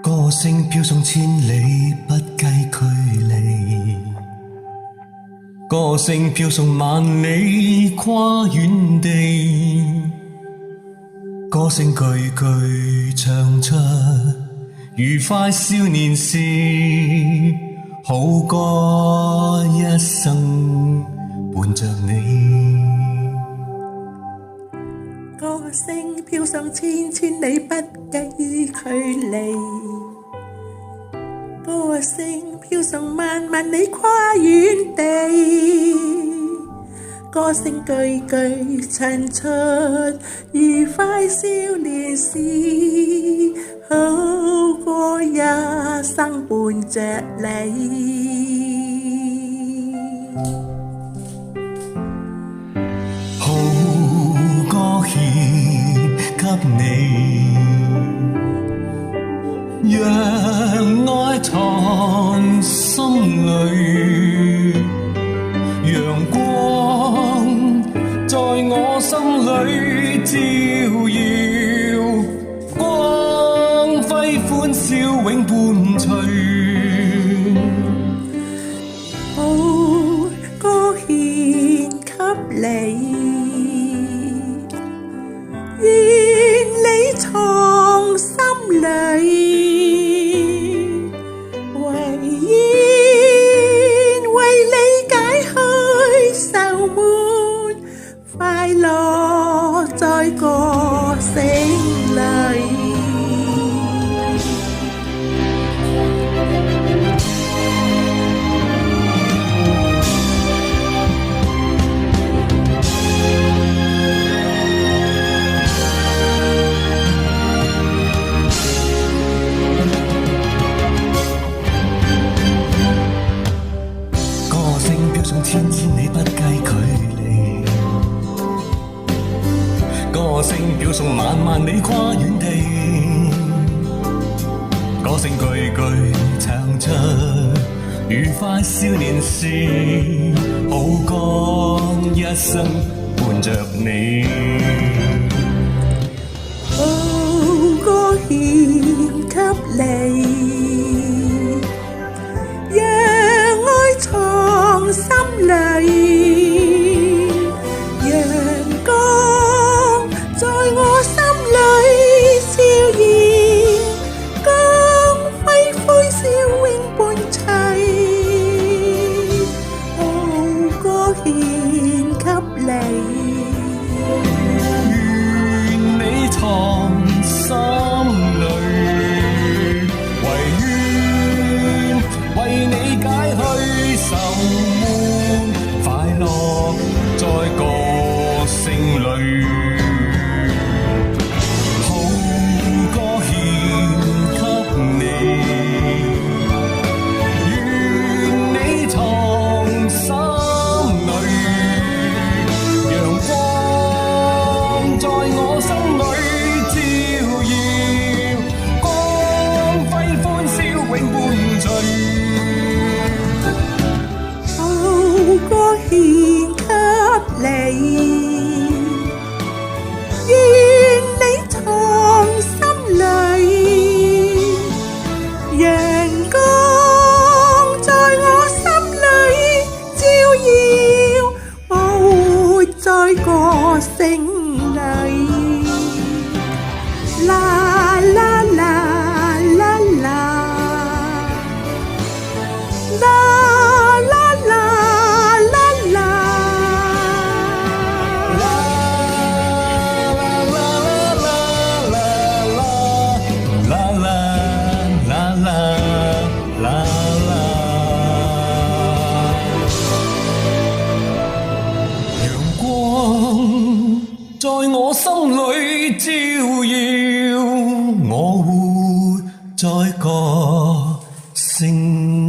歌聲飄送千里，不計距離。歌聲飄送萬里，跨遠地。歌聲句句唱出愉快少年時，好歌一生伴着你。歌聲飄上千千里，不計距離。歌聲飄上萬萬里，跨遠地。歌聲句句唱出愉快少年時，好歌一生伴着你。好歌獻給你，讓愛藏心裏，陽光在我心裏照耀，光輝歡笑永伴隨。好歌獻給你，願你藏心裏，為你解開愁悶，快樂在歌聲裏。千千里不計距離，歌聲飄送萬萬里跨遠地，歌聲句句唱出愉快少年時，好歌一生伴着你。好歌獻給你，讓愛藏心裏，陽光在我心裏照耀，光輝歡笑永伴隨。好歌獻給你，願你藏心裏，為你解去愁悶，快樂在歌聲裏。好歌獻給你，願你藏心裏，陽光在我心裏照耀，光輝歡笑永伴隨。歌獻給你，願你藏心裏，陽光在我心裏照耀，我活在歌聲裏。啦啦啦啦啦，啦。在我心裏照耀，我活在歌聲